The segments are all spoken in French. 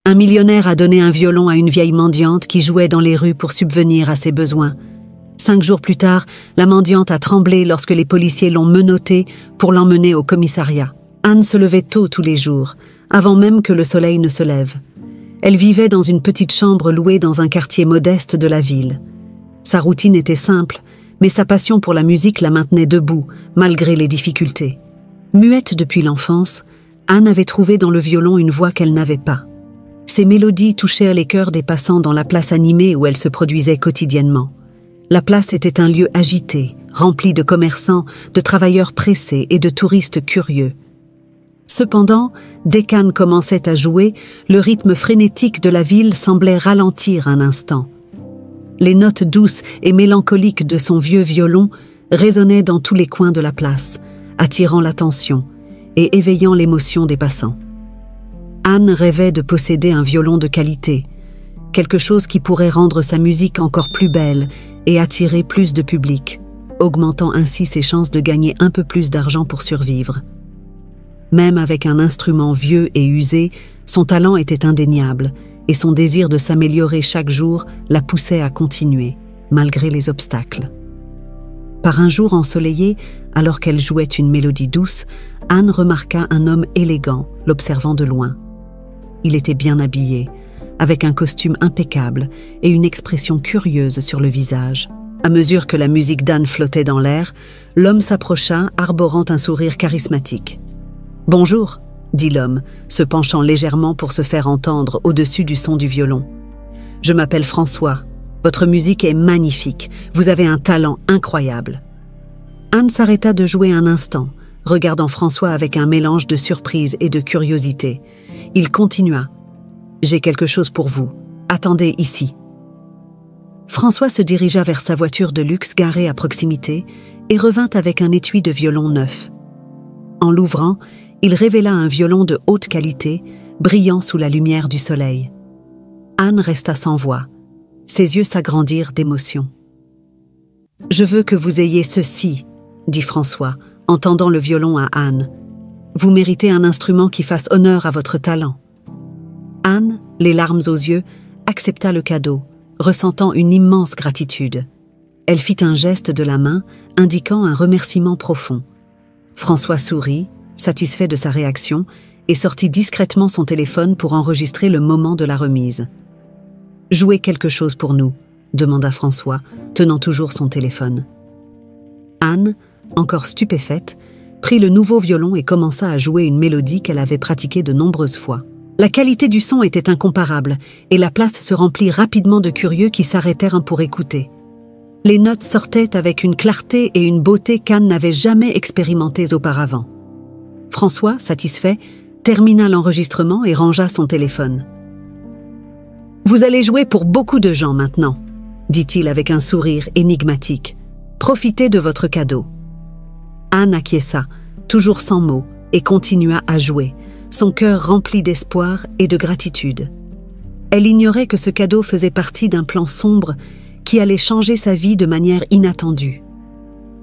Un millionnaire a donné un violon à une vieille mendiante qui jouait dans les rues pour subvenir à ses besoins. 5 jours plus tard, la mendiante a tremblé lorsque les policiers l'ont menottée pour l'emmener au commissariat. Anne se levait tôt tous les jours, avant même que le soleil ne se lève. Elle vivait dans une petite chambre louée dans un quartier modeste de la ville. Sa routine était simple, mais sa passion pour la musique la maintenait debout, malgré les difficultés. Muette depuis l'enfance, Anne avait trouvé dans le violon une voix qu'elle n'avait pas. Ses mélodies touchèrent les cœurs des passants dans la place animée où elle se produisait quotidiennement. La place était un lieu agité, rempli de commerçants, de travailleurs pressés et de touristes curieux. Cependant, dès qu'Anne commençait à jouer, le rythme frénétique de la ville semblait ralentir un instant. Les notes douces et mélancoliques de son vieux violon résonnaient dans tous les coins de la place, attirant l'attention et éveillant l'émotion des passants. Anne rêvait de posséder un violon de qualité, quelque chose qui pourrait rendre sa musique encore plus belle et attirer plus de public, augmentant ainsi ses chances de gagner un peu plus d'argent pour survivre. Même avec un instrument vieux et usé, son talent était indéniable et son désir de s'améliorer chaque jour la poussait à continuer, malgré les obstacles. Par un jour ensoleillé, alors qu'elle jouait une mélodie douce, Anne remarqua un homme élégant, l'observant de loin. Il était bien habillé, avec un costume impeccable et une expression curieuse sur le visage. À mesure que la musique d'Anne flottait dans l'air, l'homme s'approcha, arborant un sourire charismatique. « Bonjour », dit l'homme, se penchant légèrement pour se faire entendre au-dessus du son du violon. « Je m'appelle François. Votre musique est magnifique. Vous avez un talent incroyable. » Anne s'arrêta de jouer un instant, regardant François avec un mélange de surprise et de curiosité. Il continua. « J'ai quelque chose pour vous. Attendez ici. » François se dirigea vers sa voiture de luxe garée à proximité et revint avec un étui de violon neuf. En l'ouvrant, il révéla un violon de haute qualité, brillant sous la lumière du soleil. Anne resta sans voix. Ses yeux s'agrandirent d'émotion. « Je veux que vous ayez ceci, » dit François, en tendant le violon à Anne. « Vous méritez un instrument qui fasse honneur à votre talent. » Anne, les larmes aux yeux, accepta le cadeau, ressentant une immense gratitude. Elle fit un geste de la main, indiquant un remerciement profond. François sourit, satisfait de sa réaction, et sortit discrètement son téléphone pour enregistrer le moment de la remise. « Jouez quelque chose pour nous », demanda François, tenant toujours son téléphone. Anne, encore stupéfaite, prit le nouveau violon et commença à jouer une mélodie qu'elle avait pratiquée de nombreuses fois. La qualité du son était incomparable, et la place se remplit rapidement de curieux qui s'arrêtèrent pour écouter. Les notes sortaient avec une clarté et une beauté qu'Anne n'avait jamais expérimentées auparavant. François, satisfait, termina l'enregistrement et rangea son téléphone. « Vous allez jouer pour beaucoup de gens maintenant, » dit-il avec un sourire énigmatique. « Profitez de votre cadeau. » Anne acquiesça, toujours sans mots, et continua à jouer, son cœur rempli d'espoir et de gratitude. Elle ignorait que ce cadeau faisait partie d'un plan sombre qui allait changer sa vie de manière inattendue.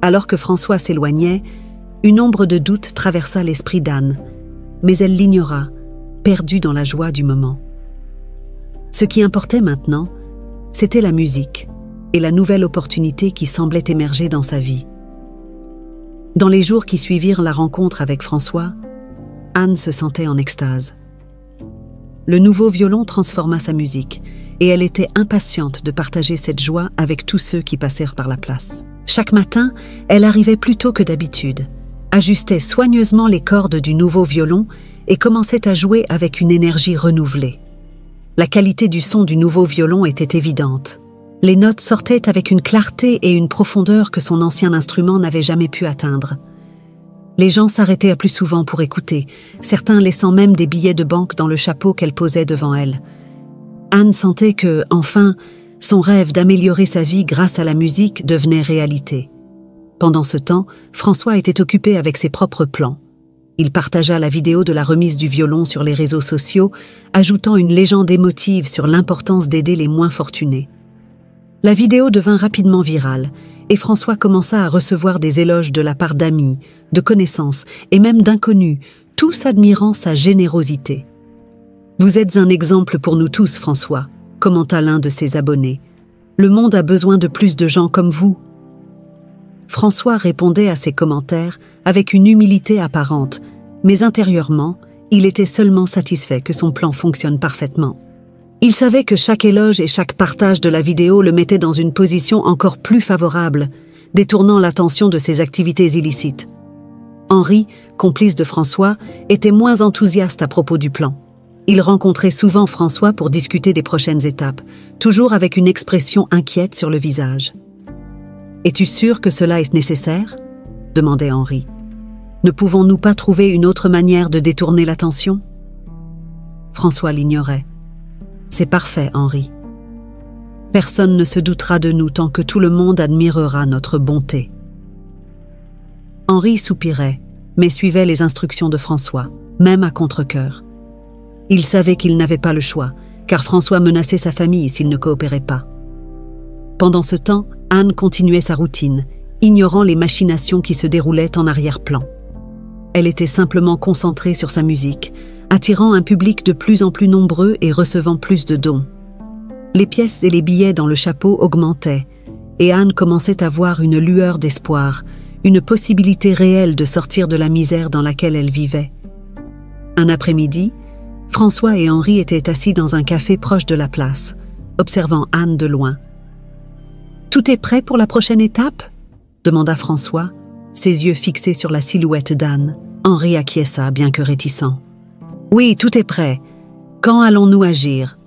Alors que François s'éloignait, une ombre de doute traversa l'esprit d'Anne, mais elle l'ignora, perdue dans la joie du moment. Ce qui importait maintenant, c'était la musique et la nouvelle opportunité qui semblait émerger dans sa vie. Dans les jours qui suivirent la rencontre avec François, Anne se sentait en extase. Le nouveau violon transforma sa musique, et elle était impatiente de partager cette joie avec tous ceux qui passèrent par la place. Chaque matin, elle arrivait plus tôt que d'habitude, ajustait soigneusement les cordes du nouveau violon et commençait à jouer avec une énergie renouvelée. La qualité du son du nouveau violon était évidente. Les notes sortaient avec une clarté et une profondeur que son ancien instrument n'avait jamais pu atteindre. Les gens s'arrêtaient plus souvent pour écouter, certains laissant même des billets de banque dans le chapeau qu'elle posait devant elle. Anne sentait que, enfin, son rêve d'améliorer sa vie grâce à la musique devenait réalité. Pendant ce temps, François était occupé avec ses propres plans. Il partagea la vidéo de la remise du violon sur les réseaux sociaux, ajoutant une légende émotive sur l'importance d'aider les moins fortunés. La vidéo devint rapidement virale, et François commença à recevoir des éloges de la part d'amis, de connaissances et même d'inconnus, tous admirant sa générosité. Vous êtes un exemple pour nous tous, François, commenta l'un de ses abonnés. Le monde a besoin de plus de gens comme vous. François répondait à ces commentaires avec une humilité apparente, mais intérieurement, il était seulement satisfait que son plan fonctionne parfaitement. Il savait que chaque éloge et chaque partage de la vidéo le mettait dans une position encore plus favorable, détournant l'attention de ses activités illicites. Henri, complice de François, était moins enthousiaste à propos du plan. Il rencontrait souvent François pour discuter des prochaines étapes, toujours avec une expression inquiète sur le visage. « Es-tu sûr que cela est nécessaire ?» demandait Henri. « Ne pouvons-nous pas trouver une autre manière de détourner l'attention ?» François l'ignorait. « C'est parfait, Henri. Personne ne se doutera de nous tant que tout le monde admirera notre bonté. » Henri soupirait, mais suivait les instructions de François, même à contre-cœur. Il savait qu'il n'avait pas le choix, car François menaçait sa famille s'il ne coopérait pas. Pendant ce temps, Anne continuait sa routine, ignorant les machinations qui se déroulaient en arrière-plan. Elle était simplement concentrée sur sa musique, attirant un public de plus en plus nombreux et recevant plus de dons. Les pièces et les billets dans le chapeau augmentaient, et Anne commençait à voir une lueur d'espoir, une possibilité réelle de sortir de la misère dans laquelle elle vivait. Un après-midi, François et Henri étaient assis dans un café proche de la place, observant Anne de loin. « Tout est prêt pour la prochaine étape ?» demanda François, ses yeux fixés sur la silhouette d'Anne. Henri acquiesça, bien que réticent. « Oui, tout est prêt. Quand allons-nous agir ?»«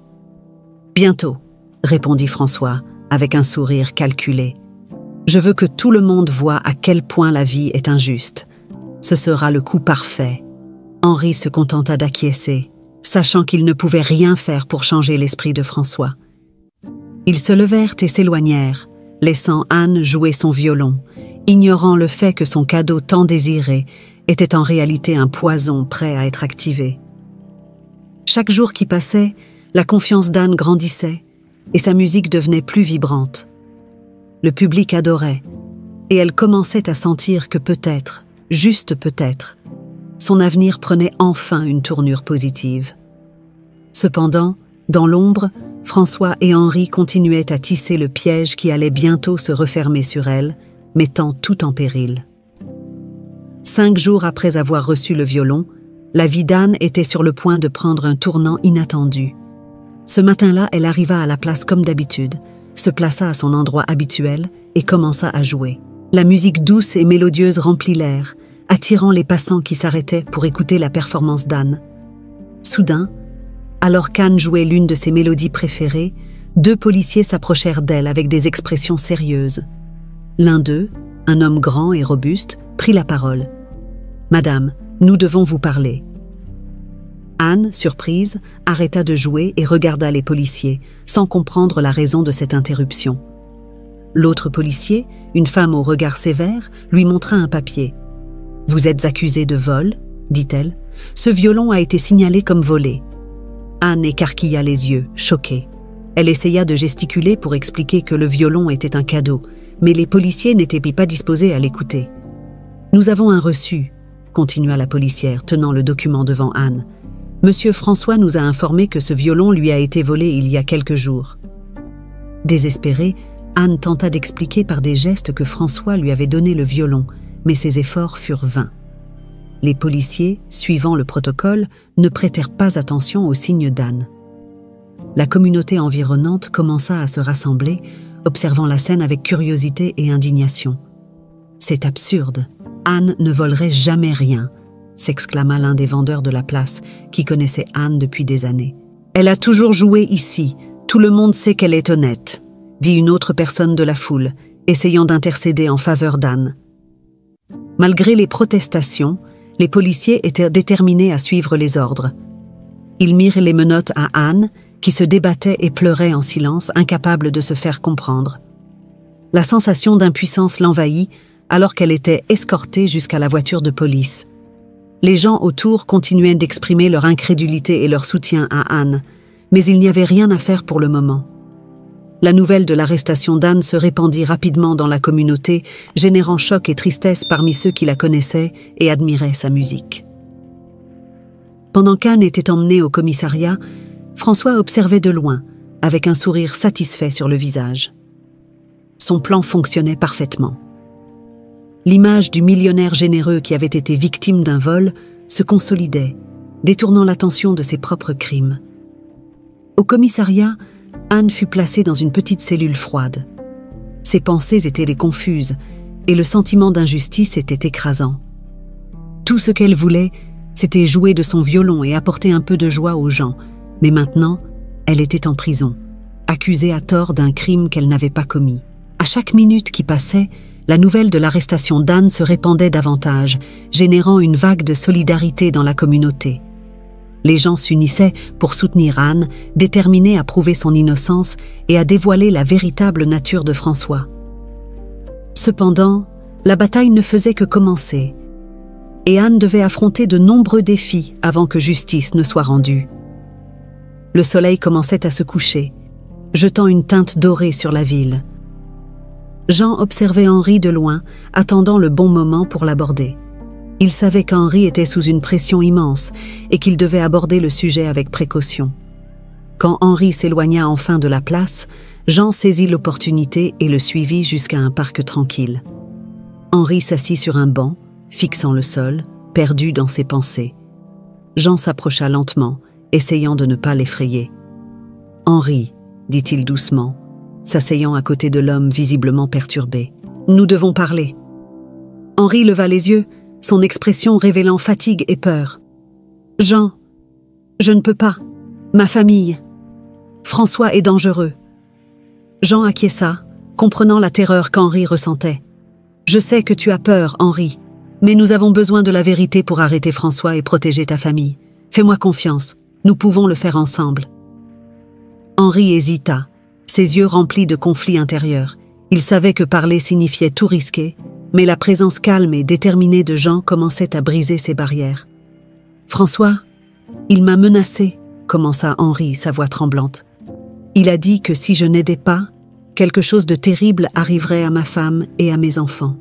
Bientôt, » répondit François, avec un sourire calculé. « Je veux que tout le monde voie à quel point la vie est injuste. Ce sera le coup parfait. » Henri se contenta d'acquiescer, sachant qu'il ne pouvait rien faire pour changer l'esprit de François. Ils se levèrent et s'éloignèrent, laissant Anne jouer son violon, ignorant le fait que son cadeau tant désiré était en réalité un poison prêt à être activé. Chaque jour qui passait, la confiance d'Anne grandissait et sa musique devenait plus vibrante. Le public adorait, et elle commençait à sentir que peut-être, juste peut-être, son avenir prenait enfin une tournure positive. Cependant, dans l'ombre, François et Henri continuaient à tisser le piège qui allait bientôt se refermer sur elle, mettant tout en péril. 5 jours après avoir reçu le violon, la vie d'Anne était sur le point de prendre un tournant inattendu. Ce matin-là, elle arriva à la place comme d'habitude, se plaça à son endroit habituel et commença à jouer. La musique douce et mélodieuse remplit l'air, attirant les passants qui s'arrêtaient pour écouter la performance d'Anne. Soudain, alors qu'Anne jouait l'une de ses mélodies préférées, 2 policiers s'approchèrent d'elle avec des expressions sérieuses. L'un d'eux, un homme grand et robuste, prit la parole. « Madame, nous devons vous parler. » Anne, surprise, arrêta de jouer et regarda les policiers, sans comprendre la raison de cette interruption. L'autre policier, une femme au regard sévère, lui montra un papier. « Vous êtes accusé de vol ?» dit-elle. « Ce violon a été signalé comme volé. » Anne écarquilla les yeux, choquée. Elle essaya de gesticuler pour expliquer que le violon était un cadeau, mais les policiers n'étaient pas disposés à l'écouter. « Nous avons un reçu », continua la policière, tenant le document devant Anne. « Monsieur François nous a informé que ce violon lui a été volé il y a quelques jours. » Désespérée, Anne tenta d'expliquer par des gestes que François lui avait donné le violon, mais ses efforts furent vains. Les policiers, suivant le protocole, ne prêtèrent pas attention aux signes d'Anne. La communauté environnante commença à se rassembler, observant la scène avec curiosité et indignation. « C'est absurde, Anne ne volerait jamais rien », s'exclama l'un des vendeurs de la place, qui connaissait Anne depuis des années. « Elle a toujours joué ici, tout le monde sait qu'elle est honnête », dit une autre personne de la foule, essayant d'intercéder en faveur d'Anne. Malgré les protestations, les policiers étaient déterminés à suivre les ordres. Ils mirent les menottes à Anne, qui se débattait et pleurait en silence, incapable de se faire comprendre. La sensation d'impuissance l'envahit alors qu'elle était escortée jusqu'à la voiture de police. Les gens autour continuaient d'exprimer leur incrédulité et leur soutien à Anne, mais il n'y avait rien à faire pour le moment. La nouvelle de l'arrestation d'Anne se répandit rapidement dans la communauté, générant choc et tristesse parmi ceux qui la connaissaient et admiraient sa musique. Pendant qu'Anne était emmenée au commissariat, François observait de loin, avec un sourire satisfait sur le visage. Son plan fonctionnait parfaitement. L'image du millionnaire généreux qui avait été victime d'un vol se consolidait, détournant l'attention de ses propres crimes. Au commissariat, Anne fut placée dans une petite cellule froide. Ses pensées étaient confuses et le sentiment d'injustice était écrasant. Tout ce qu'elle voulait, c'était jouer de son violon et apporter un peu de joie aux gens, mais maintenant, elle était en prison, accusée à tort d'un crime qu'elle n'avait pas commis. À chaque minute qui passait, la nouvelle de l'arrestation d'Anne se répandait davantage, générant une vague de solidarité dans la communauté. Les gens s'unissaient pour soutenir Anne, déterminés à prouver son innocence et à dévoiler la véritable nature de François. Cependant, la bataille ne faisait que commencer, et Anne devait affronter de nombreux défis avant que justice ne soit rendue. Le soleil commençait à se coucher, jetant une teinte dorée sur la ville. Jean observait Henri de loin, attendant le bon moment pour l'aborder. Il savait qu'Henri était sous une pression immense et qu'il devait aborder le sujet avec précaution. Quand Henri s'éloigna enfin de la place, Jean saisit l'opportunité et le suivit jusqu'à un parc tranquille. Henri s'assit sur un banc, fixant le sol, perdu dans ses pensées. Jean s'approcha lentement, essayant de ne pas l'effrayer. « Henri, » dit-il doucement, s'asseyant à côté de l'homme visiblement perturbé. « Nous devons parler. » Henri leva les yeux, son expression révélant fatigue et peur. « Jean, je ne peux pas. Ma famille. François est dangereux. » Jean acquiesça, comprenant la terreur qu'Henri ressentait. « Je sais que tu as peur, Henri, mais nous avons besoin de la vérité pour arrêter François et protéger ta famille. Fais-moi confiance, nous pouvons le faire ensemble. » Henri hésita, ses yeux remplis de conflits intérieurs. Il savait que parler signifiait tout risquer, mais la présence calme et déterminée de Jean commençait à briser ses barrières. « François, il m'a menacé, » commença Henri, sa voix tremblante. « Il a dit que si je n'aidais pas, quelque chose de terrible arriverait à ma femme et à mes enfants. »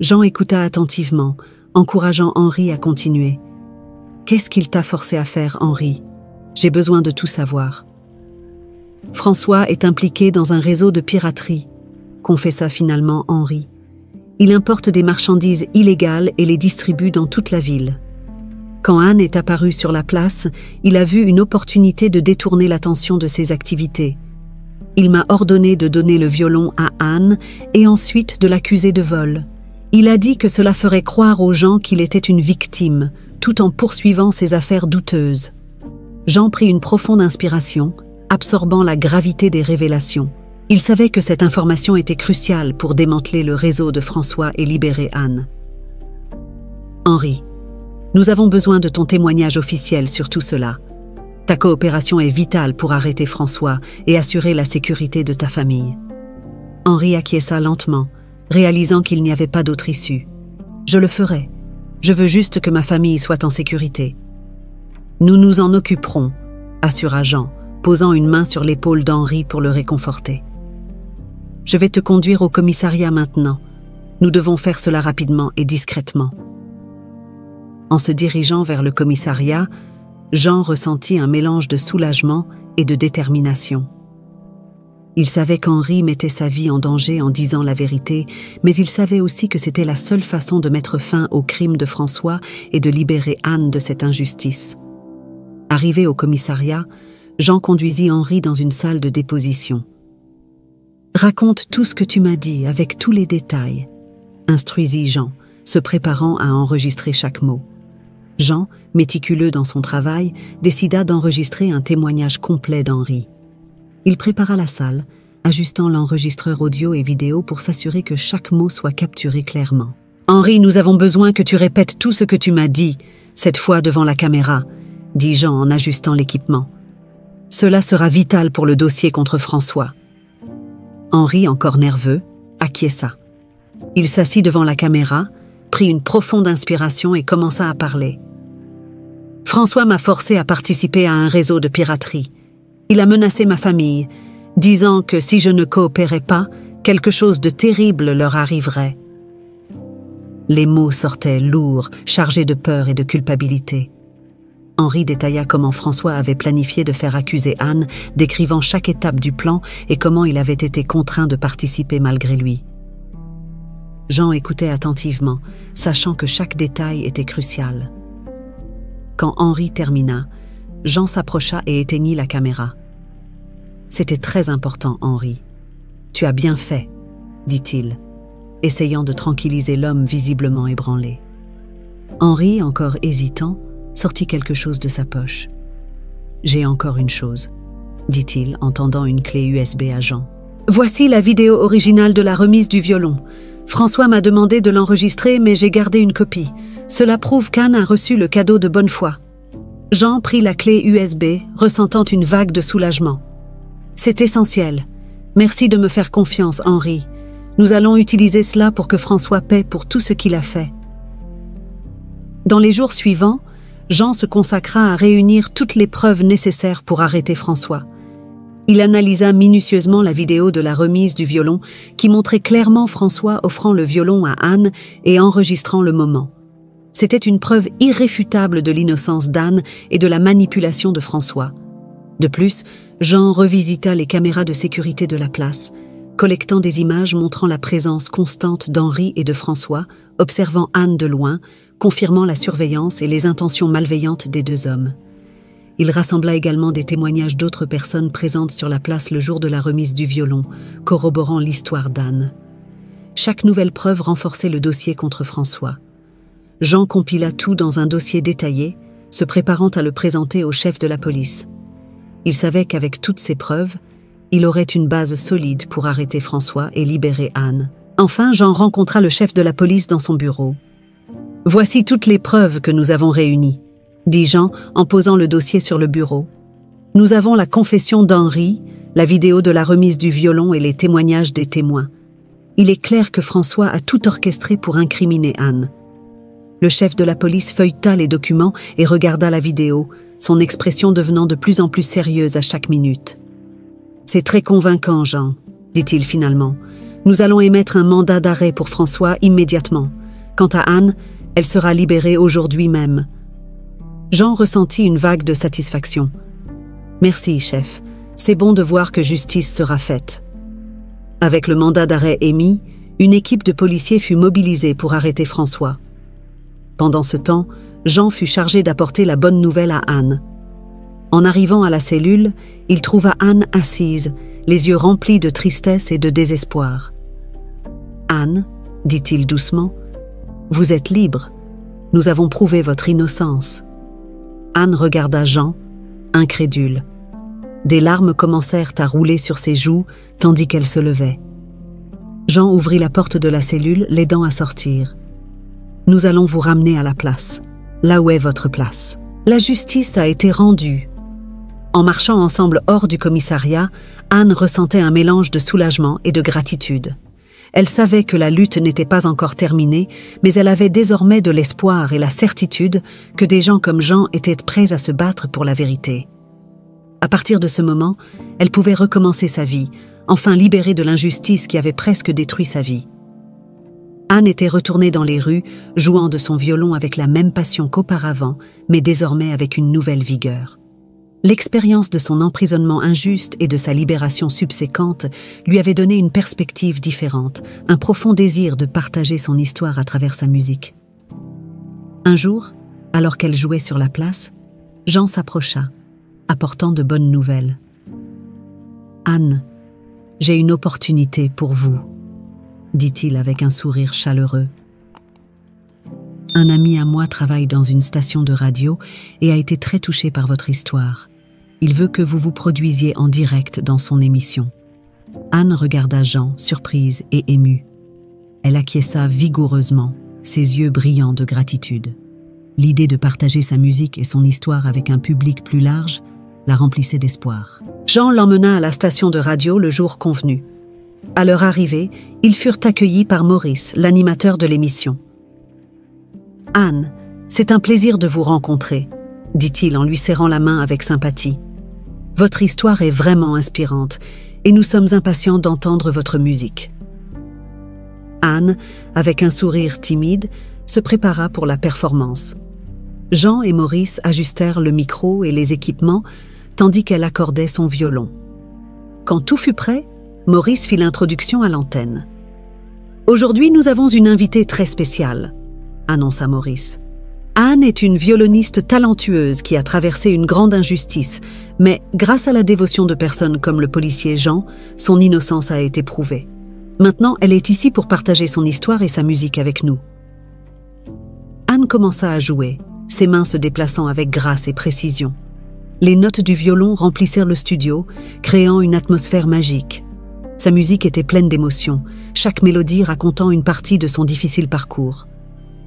Jean écouta attentivement, encourageant Henri à continuer. « Qu'est-ce qu'il t'a forcé à faire, Henri? J'ai besoin de tout savoir. » « François est impliqué dans un réseau de piraterie, » confessa finalement Henri. « Il importe des marchandises illégales et les distribue dans toute la ville. Quand Anne est apparue sur la place, il a vu une opportunité de détourner l'attention de ses activités. Il m'a ordonné de donner le violon à Anne et ensuite de l'accuser de vol. Il a dit que cela ferait croire aux gens qu'il était une victime, tout en poursuivant ses affaires douteuses. » Jean prit une profonde inspiration, absorbant la gravité des révélations. Il savait que cette information était cruciale pour démanteler le réseau de François et libérer Anne. « Henri, nous avons besoin de ton témoignage officiel sur tout cela. Ta coopération est vitale pour arrêter François et assurer la sécurité de ta famille. » Henri acquiesça lentement, réalisant qu'il n'y avait pas d'autre issue. « Je le ferai. Je veux juste que ma famille soit en sécurité. »« Nous nous en occuperons, » assura Jean, posant une main sur l'épaule d'Henri pour le réconforter. « Je vais te conduire au commissariat maintenant. Nous devons faire cela rapidement et discrètement. » En se dirigeant vers le commissariat, Jean ressentit un mélange de soulagement et de détermination. Il savait qu'Henri mettait sa vie en danger en disant la vérité, mais il savait aussi que c'était la seule façon de mettre fin au crime de François et de libérer Anne de cette injustice. Arrivé au commissariat, Jean conduisit Henri dans une salle de déposition. « Raconte tout ce que tu m'as dit, avec tous les détails, » instruisit Jean, se préparant à enregistrer chaque mot. Jean, méticuleux dans son travail, décida d'enregistrer un témoignage complet d'Henri. Il prépara la salle, ajustant l'enregistreur audio et vidéo pour s'assurer que chaque mot soit capturé clairement. « Henri, nous avons besoin que tu répètes tout ce que tu m'as dit, cette fois devant la caméra, » dit Jean en ajustant l'équipement. « Cela sera vital pour le dossier contre François. » Henri, encore nerveux, acquiesça. Il s'assit devant la caméra, prit une profonde inspiration et commença à parler. « François m'a forcé à participer à un réseau de piraterie. Il a menacé ma famille, disant que si je ne coopérais pas, quelque chose de terrible leur arriverait. » Les mots sortaient lourds, chargés de peur et de culpabilité. Henri détailla comment François avait planifié de faire accuser Anne, décrivant chaque étape du plan et comment il avait été contraint de participer malgré lui. Jean écoutait attentivement, sachant que chaque détail était crucial. Quand Henri termina, Jean s'approcha et éteignit la caméra. « C'était très important, Henri. Tu as bien fait, » dit-il, essayant de tranquilliser l'homme visiblement ébranlé. Henri, encore hésitant, sortit quelque chose de sa poche. « J'ai encore une chose, » dit-il en tendant une clé USB à Jean. « Voici la vidéo originale de la remise du violon. François m'a demandé de l'enregistrer, mais j'ai gardé une copie. Cela prouve qu'Anne a reçu le cadeau de bonne foi. » Jean prit la clé USB, ressentant une vague de soulagement. « C'est essentiel. Merci de me faire confiance, Henri. Nous allons utiliser cela pour que François paie pour tout ce qu'il a fait. » Dans les jours suivants, Jean se consacra à réunir toutes les preuves nécessaires pour arrêter François. Il analysa minutieusement la vidéo de la remise du violon qui montrait clairement François offrant le violon à Anne et enregistrant le moment. C'était une preuve irréfutable de l'innocence d'Anne et de la manipulation de François. De plus, Jean revisita les caméras de sécurité de la place, collectant des images montrant la présence constante d'Henri et de François, observant Anne de loin, confirmant la surveillance et les intentions malveillantes des deux hommes. Il rassembla également des témoignages d'autres personnes présentes sur la place le jour de la remise du violon, corroborant l'histoire d'Anne. Chaque nouvelle preuve renforçait le dossier contre François. Jean compila tout dans un dossier détaillé, se préparant à le présenter au chef de la police. Il savait qu'avec toutes ces preuves, il aurait une base solide pour arrêter François et libérer Anne. Enfin, Jean rencontra le chef de la police dans son bureau. « Voici toutes les preuves que nous avons réunies, » dit Jean en posant le dossier sur le bureau. « Nous avons la confession d'Henri, la vidéo de la remise du violon et les témoignages des témoins. Il est clair que François a tout orchestré pour incriminer Anne. » Le chef de la police feuilleta les documents et regarda la vidéo, son expression devenant de plus en plus sérieuse à chaque minute. « C'est très convaincant, Jean, » dit-il finalement. « Nous allons émettre un mandat d'arrêt pour François immédiatement. Quant à Anne, elle sera libérée aujourd'hui même. » Jean ressentit une vague de satisfaction. « Merci, chef. C'est bon de voir que justice sera faite. » Avec le mandat d'arrêt émis, une équipe de policiers fut mobilisée pour arrêter François. Pendant ce temps, Jean fut chargé d'apporter la bonne nouvelle à Anne. En arrivant à la cellule, il trouva Anne assise, les yeux remplis de tristesse et de désespoir. « Anne, dit-il doucement, vous êtes libre. Nous avons prouvé votre innocence. » Anne regarda Jean, incrédule. Des larmes commencèrent à rouler sur ses joues tandis qu'elle se levait. Jean ouvrit la porte de la cellule, l'aidant à sortir. « Nous allons vous ramener à la place, là où est votre place. » La justice a été rendue. En marchant ensemble hors du commissariat, Anne ressentait un mélange de soulagement et de gratitude. Elle savait que la lutte n'était pas encore terminée, mais elle avait désormais de l'espoir et la certitude que des gens comme Jean étaient prêts à se battre pour la vérité. À partir de ce moment, elle pouvait recommencer sa vie, enfin libérée de l'injustice qui avait presque détruit sa vie. Anne était retournée dans les rues, jouant de son violon avec la même passion qu'auparavant, mais désormais avec une nouvelle vigueur. L'expérience de son emprisonnement injuste et de sa libération subséquente lui avait donné une perspective différente, un profond désir de partager son histoire à travers sa musique. Un jour, alors qu'elle jouait sur la place, Jean s'approcha, apportant de bonnes nouvelles. « Anne, j'ai une opportunité pour vous, » dit-il avec un sourire chaleureux. « Un ami à moi travaille dans une station de radio et a été très touché par votre histoire. Il veut que vous vous produisiez en direct dans son émission. » Anne regarda Jean, surprise et émue. Elle acquiesça vigoureusement, ses yeux brillants de gratitude. L'idée de partager sa musique et son histoire avec un public plus large la remplissait d'espoir. Jean l'emmena à la station de radio le jour convenu. À leur arrivée, ils furent accueillis par Maurice, l'animateur de l'émission. « Anne, c'est un plaisir de vous rencontrer, » dit-il en lui serrant la main avec sympathie. « Votre histoire est vraiment inspirante et nous sommes impatients d'entendre votre musique. » Anne, avec un sourire timide, se prépara pour la performance. Jean et Maurice ajustèrent le micro et les équipements, tandis qu'elle accordait son violon. Quand tout fut prêt, Maurice fit l'introduction à l'antenne. « Aujourd'hui, nous avons une invitée très spéciale », annonça Maurice. Anne est une violoniste talentueuse qui a traversé une grande injustice, mais grâce à la dévotion de personnes comme le policier Jean, son innocence a été prouvée. Maintenant, elle est ici pour partager son histoire et sa musique avec nous. Anne commença à jouer, ses mains se déplaçant avec grâce et précision. Les notes du violon remplissèrent le studio, créant une atmosphère magique. Sa musique était pleine d'émotions, chaque mélodie racontant une partie de son difficile parcours.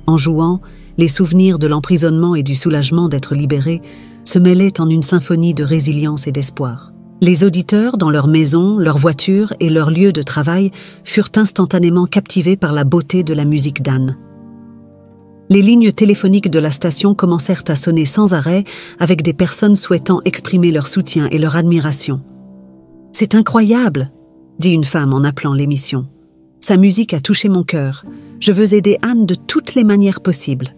En jouant, les souvenirs de l'emprisonnement et du soulagement d'être libérés se mêlaient en une symphonie de résilience et d'espoir. Les auditeurs, dans leur maison, leur voiture et leur lieu de travail, furent instantanément captivés par la beauté de la musique d'Anne. Les lignes téléphoniques de la station commencèrent à sonner sans arrêt avec des personnes souhaitant exprimer leur soutien et leur admiration. « C'est incroyable !» dit une femme en appelant l'émission. « Sa musique a touché mon cœur. Je veux aider Anne de toutes les manières possibles. »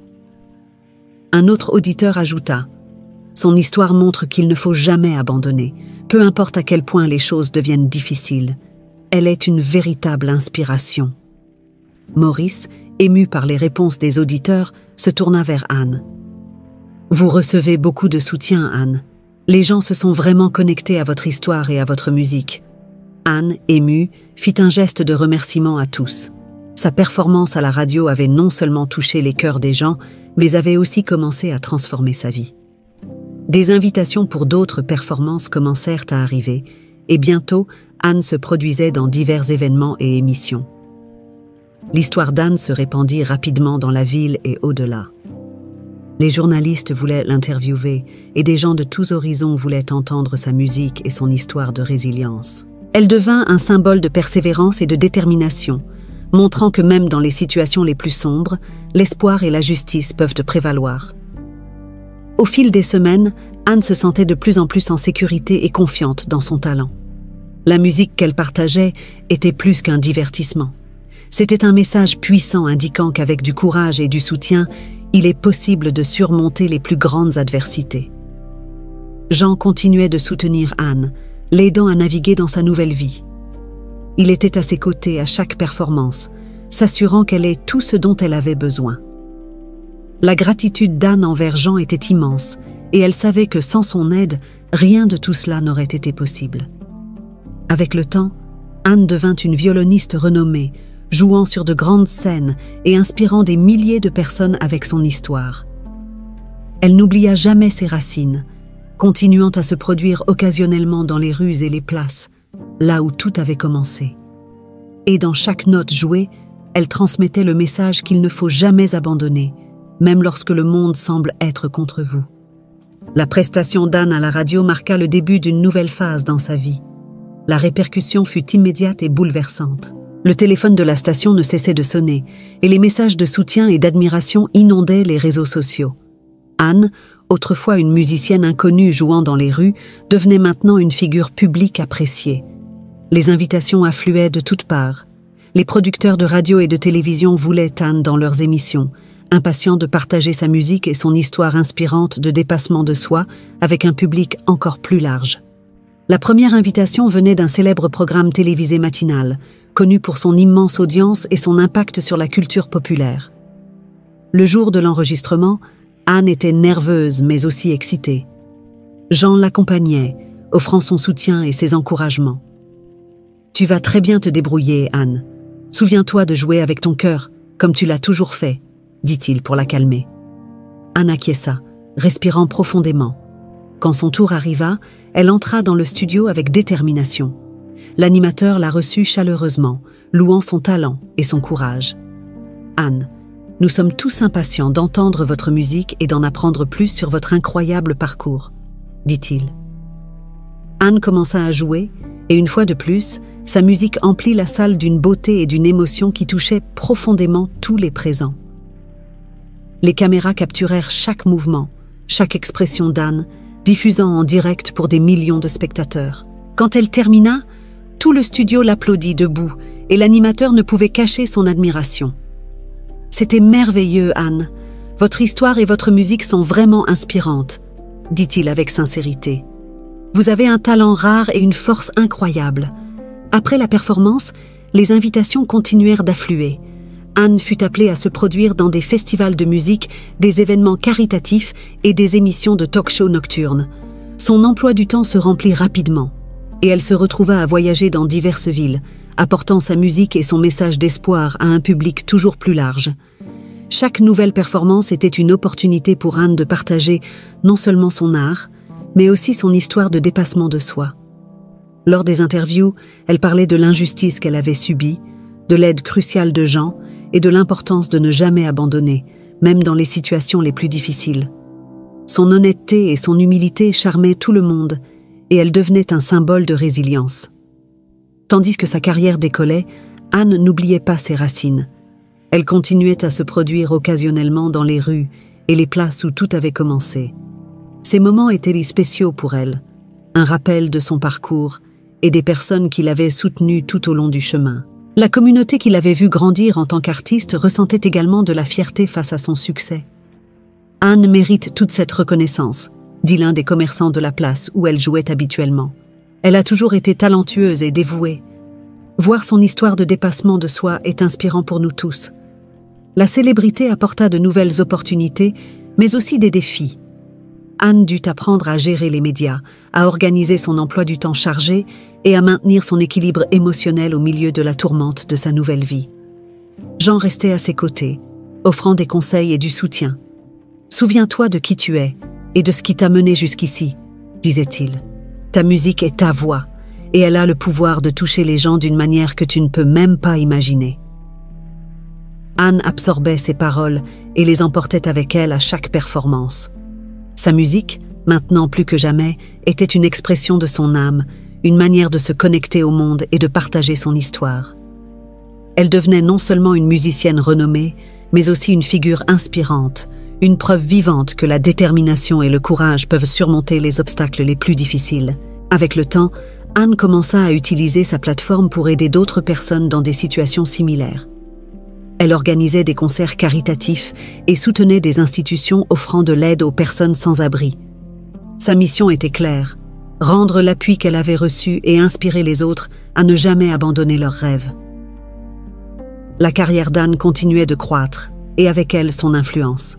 Un autre auditeur ajouta « Son histoire montre qu'il ne faut jamais abandonner, peu importe à quel point les choses deviennent difficiles. Elle est une véritable inspiration. » Maurice, ému par les réponses des auditeurs, se tourna vers Anne. « Vous recevez beaucoup de soutien, Anne. Les gens se sont vraiment connectés à votre histoire et à votre musique. » Anne, émue, fit un geste de remerciement à tous. Sa performance à la radio avait non seulement touché les cœurs des gens, mais avait aussi commencé à transformer sa vie. Des invitations pour d'autres performances commencèrent à arriver, et bientôt, Anne se produisait dans divers événements et émissions. L'histoire d'Anne se répandit rapidement dans la ville et au-delà. Les journalistes voulaient l'interviewer et des gens de tous horizons voulaient entendre sa musique et son histoire de résilience. Elle devint un symbole de persévérance et de détermination, montrant que même dans les situations les plus sombres, l'espoir et la justice peuvent prévaloir. Au fil des semaines, Anne se sentait de plus en plus en sécurité et confiante dans son talent. La musique qu'elle partageait était plus qu'un divertissement. C'était un message puissant indiquant qu'avec du courage et du soutien, il est possible de surmonter les plus grandes adversités. Jean continuait de soutenir Anne, l'aidant à naviguer dans sa nouvelle vie. Il était à ses côtés à chaque performance, s'assurant qu'elle ait tout ce dont elle avait besoin. La gratitude d'Anne envers Jean était immense, et elle savait que sans son aide, rien de tout cela n'aurait été possible. Avec le temps, Anne devint une violoniste renommée, jouant sur de grandes scènes et inspirant des milliers de personnes avec son histoire. Elle n'oublia jamais ses racines, continuant à se produire occasionnellement dans les rues et les places, là où tout avait commencé. Et dans chaque note jouée, elle transmettait le message qu'il ne faut jamais abandonner, même lorsque le monde semble être contre vous. La prestation d'Anne à la radio marqua le début d'une nouvelle phase dans sa vie. La répercussion fut immédiate et bouleversante. Le téléphone de la station ne cessait de sonner, et les messages de soutien et d'admiration inondaient les réseaux sociaux. Anne, autrefois une musicienne inconnue jouant dans les rues, devenait maintenant une figure publique appréciée. Les invitations affluaient de toutes parts. Les producteurs de radio et de télévision voulaient Anne dans leurs émissions, impatients de partager sa musique et son histoire inspirante de dépassement de soi avec un public encore plus large. La première invitation venait d'un célèbre programme télévisé matinal, connu pour son immense audience et son impact sur la culture populaire. Le jour de l'enregistrement, Anne était nerveuse mais aussi excitée. Jean l'accompagnait, offrant son soutien et ses encouragements. « Tu vas très bien te débrouiller, Anne. Souviens-toi de jouer avec ton cœur, comme tu l'as toujours fait, » dit-il pour la calmer. Anne acquiesça, respirant profondément. Quand son tour arriva, elle entra dans le studio avec détermination. L'animateur la reçut chaleureusement, louant son talent et son courage. « Anne, nous sommes tous impatients d'entendre votre musique et d'en apprendre plus sur votre incroyable parcours, » dit-il. Anne commença à jouer, et une fois de plus, sa musique emplit la salle d'une beauté et d'une émotion qui touchait profondément tous les présents. Les caméras capturèrent chaque mouvement, chaque expression d'Anne, diffusant en direct pour des millions de spectateurs. Quand elle termina, tout le studio l'applaudit debout et l'animateur ne pouvait cacher son admiration. « C'était merveilleux, Anne. Votre histoire et votre musique sont vraiment inspirantes, dit-il avec sincérité. Vous avez un talent rare et une force incroyable. Après la performance, les invitations continuèrent d'affluer. Anne fut appelée à se produire dans des festivals de musique, des événements caritatifs et des émissions de talk-show nocturnes. Son emploi du temps se remplit rapidement, et elle se retrouva à voyager dans diverses villes, apportant sa musique et son message d'espoir à un public toujours plus large. Chaque nouvelle performance était une opportunité pour Anne de partager non seulement son art, mais aussi son histoire de dépassement de soi. Lors des interviews, elle parlait de l'injustice qu'elle avait subie, de l'aide cruciale de Jean et de l'importance de ne jamais abandonner, même dans les situations les plus difficiles. Son honnêteté et son humilité charmaient tout le monde, et elle devenait un symbole de résilience. Tandis que sa carrière décollait, Anne n'oubliait pas ses racines. Elle continuait à se produire occasionnellement dans les rues et les places où tout avait commencé. Ces moments étaient spéciaux pour elle, un rappel de son parcours et des personnes qui l'avaient soutenue tout au long du chemin. La communauté qui l'avait vue grandir en tant qu'artiste ressentait également de la fierté face à son succès. « Anne mérite toute cette reconnaissance », dit l'un des commerçants de la place où elle jouait habituellement. « Elle a toujours été talentueuse et dévouée. Voir son histoire de dépassement de soi est inspirant pour nous tous. » La célébrité apporta de nouvelles opportunités, mais aussi des défis. Anne dut apprendre à gérer les médias, à organiser son emploi du temps chargé et à maintenir son équilibre émotionnel au milieu de la tourmente de sa nouvelle vie. Jean restait à ses côtés, offrant des conseils et du soutien. « Souviens-toi de qui tu es et de ce qui t'a mené jusqu'ici, » disait-il. « Ta musique est ta voix, et elle a le pouvoir de toucher les gens d'une manière que tu ne peux même pas imaginer. » Anne absorbait ses paroles et les emportait avec elle à chaque performance. Sa musique, maintenant plus que jamais, était une expression de son âme, une manière de se connecter au monde et de partager son histoire. Elle devenait non seulement une musicienne renommée, mais aussi une figure inspirante, une preuve vivante que la détermination et le courage peuvent surmonter les obstacles les plus difficiles. Avec le temps, Anne commença à utiliser sa plateforme pour aider d'autres personnes dans des situations similaires. Elle organisait des concerts caritatifs et soutenait des institutions offrant de l'aide aux personnes sans abri. Sa mission était claire, rendre l'appui qu'elle avait reçu et inspirer les autres à ne jamais abandonner leurs rêves. La carrière d'Anne continuait de croître, et avec elle son influence.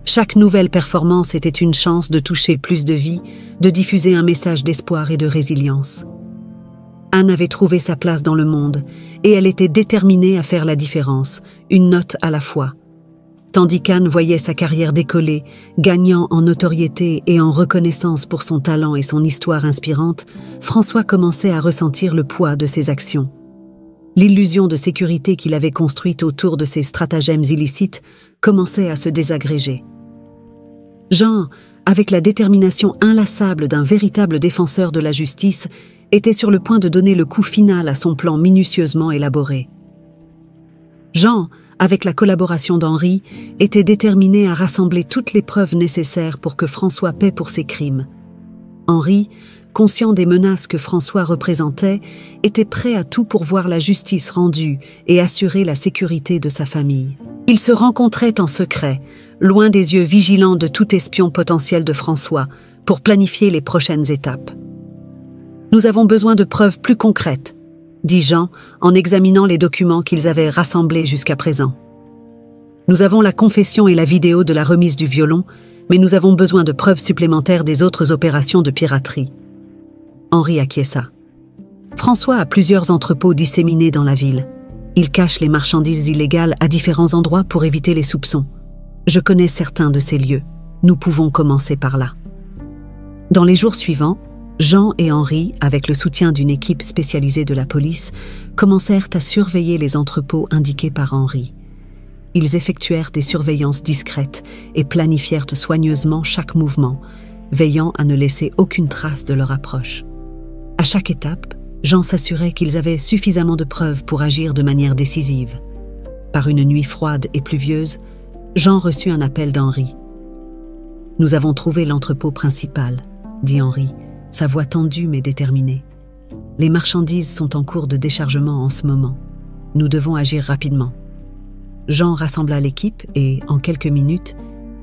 Chaque nouvelle performance était une chance de toucher plus de vies, de diffuser un message d'espoir et de résilience. Anne avait trouvé sa place dans le monde, et elle était déterminée à faire la différence, une note à la fois. Tandis qu'Anne voyait sa carrière décoller, gagnant en notoriété et en reconnaissance pour son talent et son histoire inspirante, François commençait à ressentir le poids de ses actions. L'illusion de sécurité qu'il avait construite autour de ses stratagèmes illicites commençait à se désagréger. Jean, avec la détermination inlassable d'un véritable défenseur de la justice, était sur le point de donner le coup final à son plan minutieusement élaboré. Jean, avec la collaboration d'Henri, était déterminé à rassembler toutes les preuves nécessaires pour que François paie pour ses crimes. Henri, conscient des menaces que François représentait, était prêt à tout pour voir la justice rendue et assurer la sécurité de sa famille. Ils se rencontraient en secret, loin des yeux vigilants de tout espion potentiel de François, pour planifier les prochaines étapes. « Nous avons besoin de preuves plus concrètes », dit Jean en examinant les documents qu'ils avaient rassemblés jusqu'à présent. « Nous avons la confession et la vidéo de la remise du violon, mais nous avons besoin de preuves supplémentaires des autres opérations de piraterie. » Henri acquiesça. François a plusieurs entrepôts disséminés dans la ville. Il cache les marchandises illégales à différents endroits pour éviter les soupçons. Je connais certains de ces lieux. Nous pouvons commencer par là. Dans les jours suivants, Jean et Henri, avec le soutien d'une équipe spécialisée de la police, commencèrent à surveiller les entrepôts indiqués par Henri. Ils effectuèrent des surveillances discrètes et planifièrent soigneusement chaque mouvement, veillant à ne laisser aucune trace de leur approche. À chaque étape, Jean s'assurait qu'ils avaient suffisamment de preuves pour agir de manière décisive. Par une nuit froide et pluvieuse, Jean reçut un appel d'Henri. « Nous avons trouvé l'entrepôt principal », dit Henri, sa voix tendue mais déterminée. « Les marchandises sont en cours de déchargement en ce moment. Nous devons agir rapidement. » Jean rassembla l'équipe et, en quelques minutes,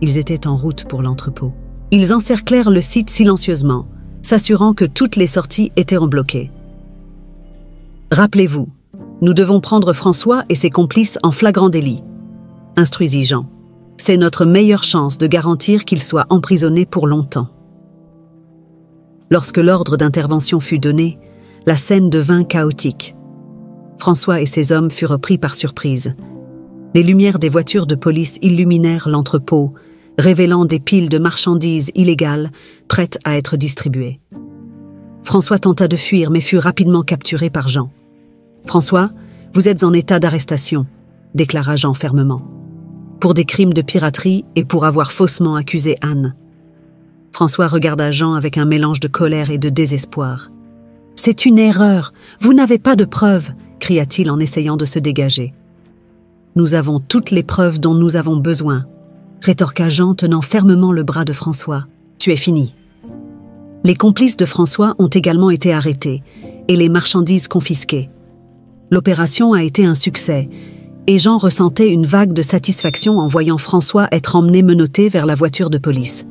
ils étaient en route pour l'entrepôt. Ils encerclèrent le site silencieusement, s'assurant que toutes les sorties étaient rebloquées. « Rappelez-vous, nous devons prendre François et ses complices en flagrant délit, » instruisit Jean. « C'est notre meilleure chance de garantir qu'ils soient emprisonnés pour longtemps. » Lorsque l'ordre d'intervention fut donné, la scène devint chaotique. François et ses hommes furent pris par surprise. Les lumières des voitures de police illuminèrent l'entrepôt, révélant des piles de marchandises illégales prêtes à être distribuées. François tenta de fuir mais fut rapidement capturé par Jean. « François, vous êtes en état d'arrestation », déclara Jean fermement, « pour des crimes de piraterie et pour avoir faussement accusé Anne. » François regarda Jean avec un mélange de colère et de désespoir. « C'est une erreur, vous n'avez pas de preuves !» cria-t-il en essayant de se dégager. « Nous avons toutes les preuves dont nous avons besoin », rétorqua Jean tenant fermement le bras de François. « Tu es fini. » Les complices de François ont également été arrêtés et les marchandises confisquées. L'opération a été un succès et Jean ressentait une vague de satisfaction en voyant François être emmené menotté vers la voiture de police.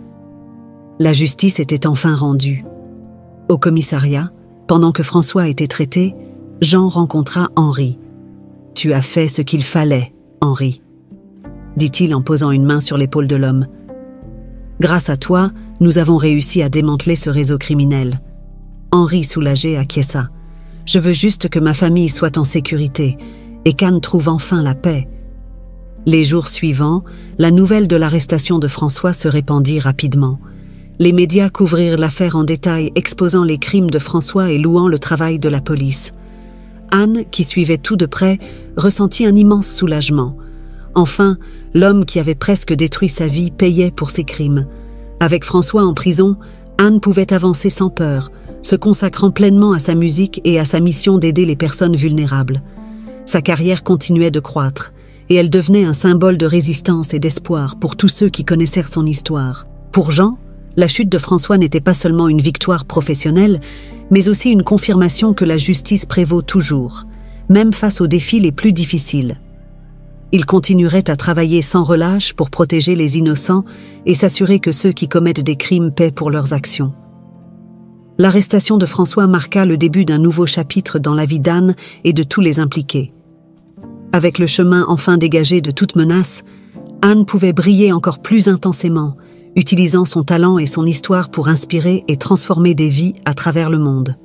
La justice était enfin rendue. Au commissariat, pendant que François était traité, Jean rencontra Henri. « Tu as fait ce qu'il fallait, Henri, » dit-il en posant une main sur l'épaule de l'homme. « Grâce à toi, nous avons réussi à démanteler ce réseau criminel. » Henri, soulagé, acquiesça. « Je veux juste que ma famille soit en sécurité et qu'Anne trouve enfin la paix. » Les jours suivants, la nouvelle de l'arrestation de François se répandit rapidement. Les médias couvrirent l'affaire en détail, exposant les crimes de François et louant le travail de la police. Anne, qui suivait tout de près, ressentit un immense soulagement. Enfin, l'homme qui avait presque détruit sa vie payait pour ses crimes. Avec François en prison, Anne pouvait avancer sans peur, se consacrant pleinement à sa musique et à sa mission d'aider les personnes vulnérables. Sa carrière continuait de croître, et elle devenait un symbole de résistance et d'espoir pour tous ceux qui connaissèrent son histoire. Pour Jean, la chute de François n'était pas seulement une victoire professionnelle, mais aussi une confirmation que la justice prévaut toujours, même face aux défis les plus difficiles. Il continuerait à travailler sans relâche pour protéger les innocents et s'assurer que ceux qui commettent des crimes paient pour leurs actions. L'arrestation de François marqua le début d'un nouveau chapitre dans la vie d'Anne et de tous les impliqués. Avec le chemin enfin dégagé de toute menace, Anne pouvait briller encore plus intensément, utilisant son talent et son histoire pour inspirer et transformer des vies à travers le monde.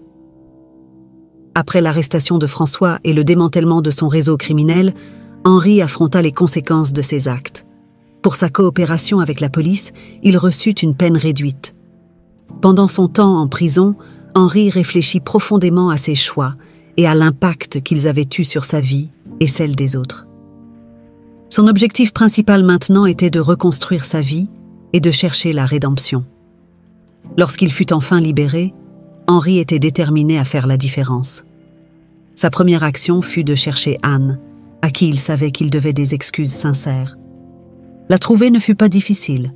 Après l'arrestation de François et le démantèlement de son réseau criminel, Henri affronta les conséquences de ses actes. Pour sa coopération avec la police, il reçut une peine réduite. Pendant son temps en prison, Henri réfléchit profondément à ses choix et à l'impact qu'ils avaient eu sur sa vie et celle des autres. Son objectif principal maintenant était de reconstruire sa vie et de chercher la rédemption. Lorsqu'il fut enfin libéré, Henri était déterminé à faire la différence. Sa première action fut de chercher Anne, à qui il savait qu'il devait des excuses sincères. La trouver ne fut pas difficile.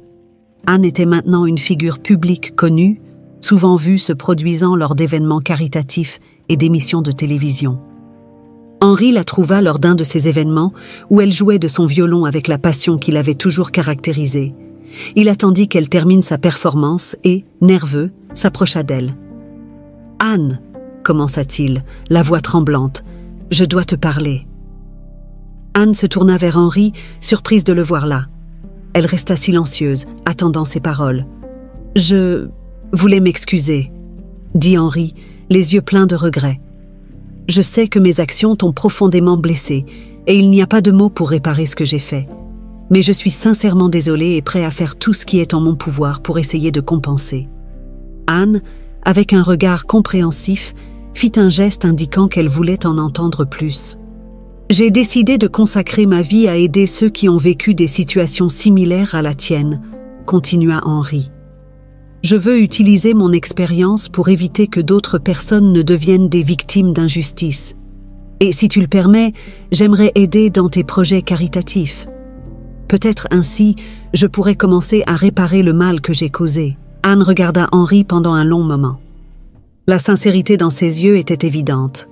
Anne était maintenant une figure publique connue, souvent vue se produisant lors d'événements caritatifs et d'émissions de télévision. Henri la trouva lors d'un de ces événements où elle jouait de son violon avec la passion qui l'avait toujours caractérisée. Il attendit qu'elle termine sa performance et, nerveux, s'approcha d'elle. « Anne, » commença-t-il, la voix tremblante, « je dois te parler. » Anne se tourna vers Henri, surprise de le voir là. Elle resta silencieuse, attendant ses paroles. « Je voulais m'excuser, » dit Henri, les yeux pleins de regret. « Je sais que mes actions t'ont profondément blessée, et il n'y a pas de mots pour réparer ce que j'ai fait. Mais je suis sincèrement désolé et prêt à faire tout ce qui est en mon pouvoir pour essayer de compenser. » Anne, avec un regard compréhensif, fit un geste indiquant qu'elle voulait en entendre plus. « J'ai décidé de consacrer ma vie à aider ceux qui ont vécu des situations similaires à la tienne, » continua Henri. « Je veux utiliser mon expérience pour éviter que d'autres personnes ne deviennent des victimes d'injustice. Et si tu le permets, j'aimerais aider dans tes projets caritatifs. Peut-être ainsi, je pourrais commencer à réparer le mal que j'ai causé. » Anne regarda Henri pendant un long moment. La sincérité dans ses yeux était évidente.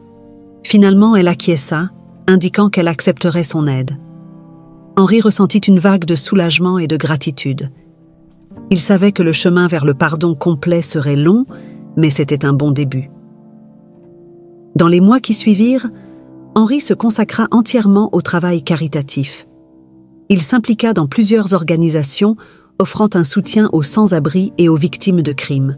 Finalement, elle acquiesça, indiquant qu'elle accepterait son aide. Henri ressentit une vague de soulagement et de gratitude. Il savait que le chemin vers le pardon complet serait long, mais c'était un bon début. Dans les mois qui suivirent, Henri se consacra entièrement au travail caritatif. Il s'impliqua dans plusieurs organisations offrant un soutien aux sans-abri et aux victimes de crimes.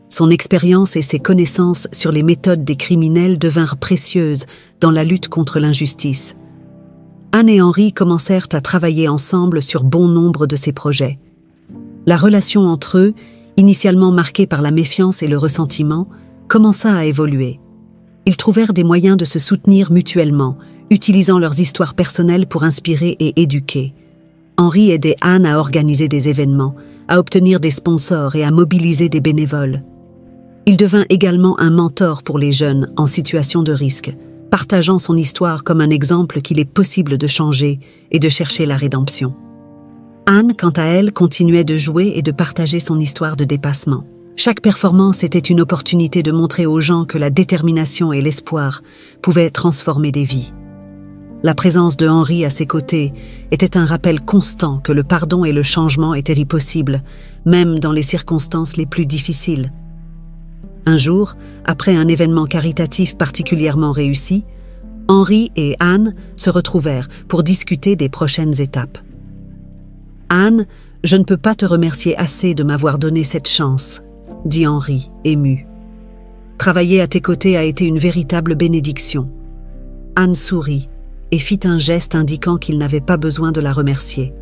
Son expérience et ses connaissances sur les méthodes des criminels devinrent précieuses dans la lutte contre l'injustice. Anne et Henri commencèrent à travailler ensemble sur bon nombre de ces projets. La relation entre eux, initialement marquée par la méfiance et le ressentiment, commença à évoluer. Ils trouvèrent des moyens de se soutenir mutuellement, utilisant leurs histoires personnelles pour inspirer et éduquer. Henri aidait Anne à organiser des événements, à obtenir des sponsors et à mobiliser des bénévoles. Il devint également un mentor pour les jeunes en situation de risque, partageant son histoire comme un exemple qu'il est possible de changer et de chercher la rédemption. Anne, quant à elle, continuait de jouer et de partager son histoire de dépassement. Chaque performance était une opportunité de montrer aux gens que la détermination et l'espoir pouvaient transformer des vies. La présence de Henri à ses côtés était un rappel constant que le pardon et le changement étaient possibles, même dans les circonstances les plus difficiles. Un jour, après un événement caritatif particulièrement réussi, Henri et Anne se retrouvèrent pour discuter des prochaines étapes. « Anne, je ne peux pas te remercier assez de m'avoir donné cette chance, » dit Henri, ému. « Travailler à tes côtés a été une véritable bénédiction. » Anne sourit et fit un geste indiquant qu'il n'avait pas besoin de la remercier.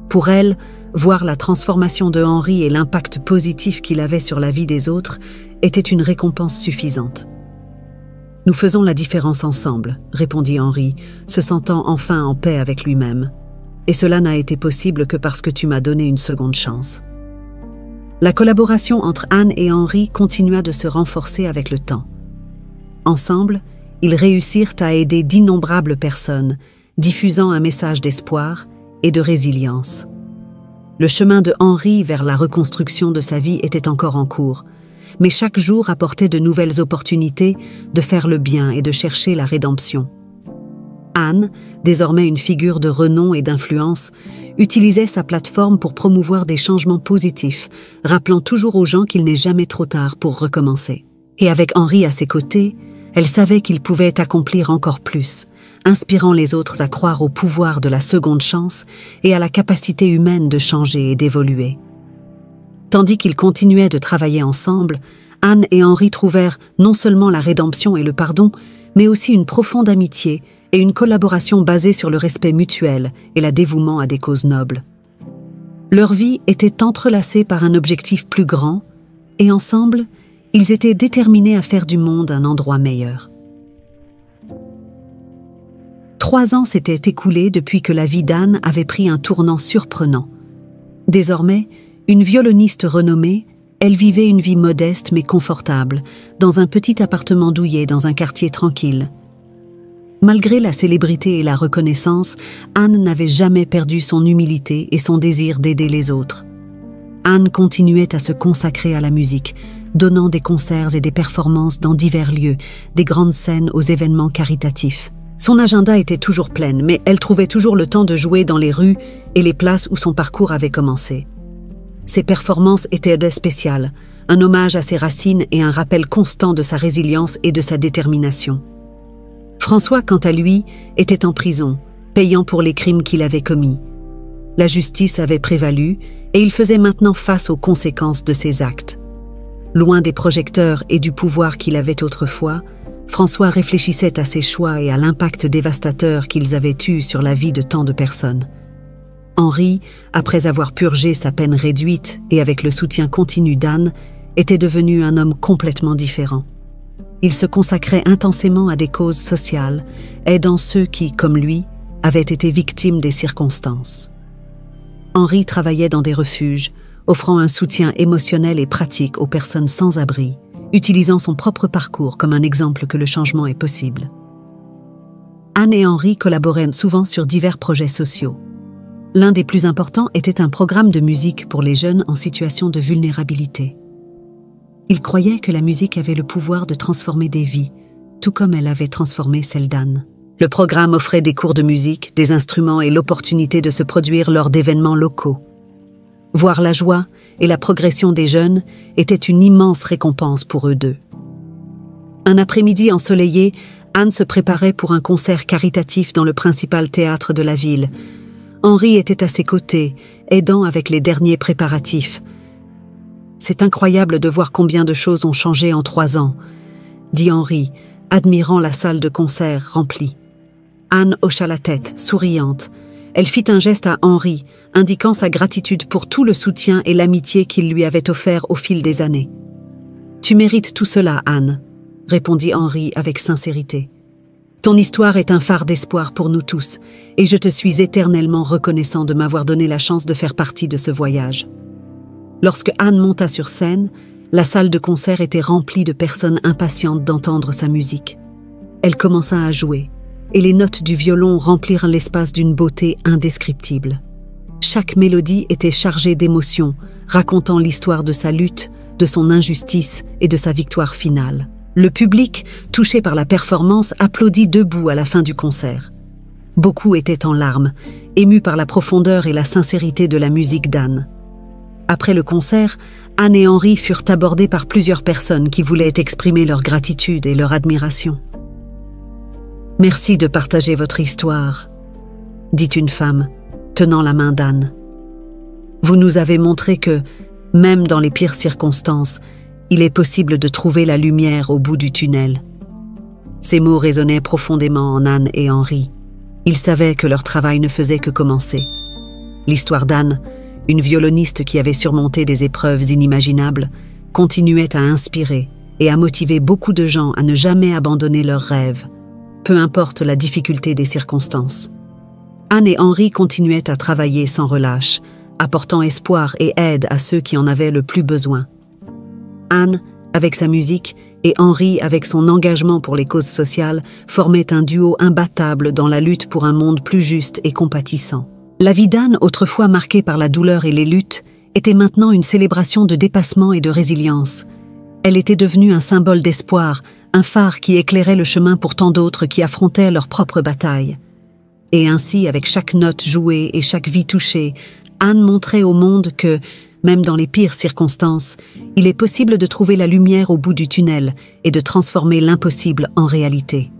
Pour elle, voir la transformation de Henri et l'impact positif qu'il avait sur la vie des autres était une récompense suffisante. « Nous faisons la différence ensemble, » répondit Henri, se sentant enfin en paix avec lui-même. « Et cela n'a été possible que parce que tu m'as donné une seconde chance. » La collaboration entre Anne et Henri continua de se renforcer avec le temps. Ensemble, ils réussirent à aider d'innombrables personnes, diffusant un message d'espoir et de résilience. Le chemin de Henri vers la reconstruction de sa vie était encore en cours, mais chaque jour apportait de nouvelles opportunités de faire le bien et de chercher la rédemption. Anne, désormais une figure de renom et d'influence, utilisait sa plateforme pour promouvoir des changements positifs, rappelant toujours aux gens qu'il n'est jamais trop tard pour recommencer. Et avec Henri à ses côtés, elle savait qu'il pouvait accomplir encore plus, inspirant les autres à croire au pouvoir de la seconde chance et à la capacité humaine de changer et d'évoluer. Tandis qu'ils continuaient de travailler ensemble, Anne et Henri trouvèrent non seulement la rédemption et le pardon, mais aussi une profonde amitié et une collaboration basée sur le respect mutuel et le dévouement à des causes nobles. Leur vie était entrelacée par un objectif plus grand, et ensemble, ils étaient déterminés à faire du monde un endroit meilleur. 3 ans s'étaient écoulés depuis que la vie d'Anne avait pris un tournant surprenant. Désormais, une violoniste renommée, elle vivait une vie modeste mais confortable, dans un petit appartement douillet dans un quartier tranquille. Malgré la célébrité et la reconnaissance, Anne n'avait jamais perdu son humilité et son désir d'aider les autres. Anne continuait à se consacrer à la musique, donnant des concerts et des performances dans divers lieux, des grandes scènes aux événements caritatifs. Son agenda était toujours plein, mais elle trouvait toujours le temps de jouer dans les rues et les places où son parcours avait commencé. Ses performances étaient spéciales, un hommage à ses racines et un rappel constant de sa résilience et de sa détermination. François, quant à lui, était en prison, payant pour les crimes qu'il avait commis. La justice avait prévalu et il faisait maintenant face aux conséquences de ses actes. Loin des projecteurs et du pouvoir qu'il avait autrefois, François réfléchissait à ses choix et à l'impact dévastateur qu'ils avaient eu sur la vie de tant de personnes. Henri, après avoir purgé sa peine réduite et avec le soutien continu d'Anne, était devenu un homme complètement différent. Il se consacrait intensément à des causes sociales, aidant ceux qui, comme lui, avaient été victimes des circonstances. Henri travaillait dans des refuges, offrant un soutien émotionnel et pratique aux personnes sans abri, utilisant son propre parcours comme un exemple que le changement est possible. Anne et Henri collaboraient souvent sur divers projets sociaux. L'un des plus importants était un programme de musique pour les jeunes en situation de vulnérabilité. Ils croyaient que la musique avait le pouvoir de transformer des vies, tout comme elle avait transformé celle d'Anne. Le programme offrait des cours de musique, des instruments et l'opportunité de se produire lors d'événements locaux. Voir la joie et la progression des jeunes était une immense récompense pour eux deux. Un après-midi ensoleillé, Anne se préparait pour un concert caritatif dans le principal théâtre de la ville. Henri était à ses côtés, aidant avec les derniers préparatifs. « C'est incroyable de voir combien de choses ont changé en 3 ans, » dit Henri, admirant la salle de concert remplie. Anne hocha la tête, souriante. Elle fit un geste à Henri, indiquant sa gratitude pour tout le soutien et l'amitié qu'il lui avait offert au fil des années. « Tu mérites tout cela, Anne, » répondit Henri avec sincérité. « Ton histoire est un phare d'espoir pour nous tous, et je te suis éternellement reconnaissant de m'avoir donné la chance de faire partie de ce voyage. » Lorsque Anne monta sur scène, la salle de concert était remplie de personnes impatientes d'entendre sa musique. Elle commença à jouer, et les notes du violon remplirent l'espace d'une beauté indescriptible. Chaque mélodie était chargée d'émotions, racontant l'histoire de sa lutte, de son injustice et de sa victoire finale. Le public, touché par la performance, applaudit debout à la fin du concert. Beaucoup étaient en larmes, émus par la profondeur et la sincérité de la musique d'Anne. Après le concert, Anne et Henri furent abordés par plusieurs personnes qui voulaient exprimer leur gratitude et leur admiration. « Merci de partager votre histoire, » dit une femme, tenant la main d'Anne. « Vous nous avez montré que, même dans les pires circonstances, il est possible de trouver la lumière au bout du tunnel. » Ces mots résonnaient profondément en Anne et Henri. Ils savaient que leur travail ne faisait que commencer. L'histoire d'Anne, une violoniste qui avait surmonté des épreuves inimaginables, continuait à inspirer et à motiver beaucoup de gens à ne jamais abandonner leurs rêves, peu importe la difficulté des circonstances. Anne et Henri continuaient à travailler sans relâche, apportant espoir et aide à ceux qui en avaient le plus besoin. Anne, avec sa musique, et Henri, avec son engagement pour les causes sociales, formaient un duo imbattable dans la lutte pour un monde plus juste et compatissant. La vie d'Anne, autrefois marquée par la douleur et les luttes, était maintenant une célébration de dépassement et de résilience. Elle était devenue un symbole d'espoir, un phare qui éclairait le chemin pour tant d'autres qui affrontaient leurs propres batailles. Et ainsi, avec chaque note jouée et chaque vie touchée, Anne montrait au monde que, même dans les pires circonstances, il est possible de trouver la lumière au bout du tunnel et de transformer l'impossible en réalité.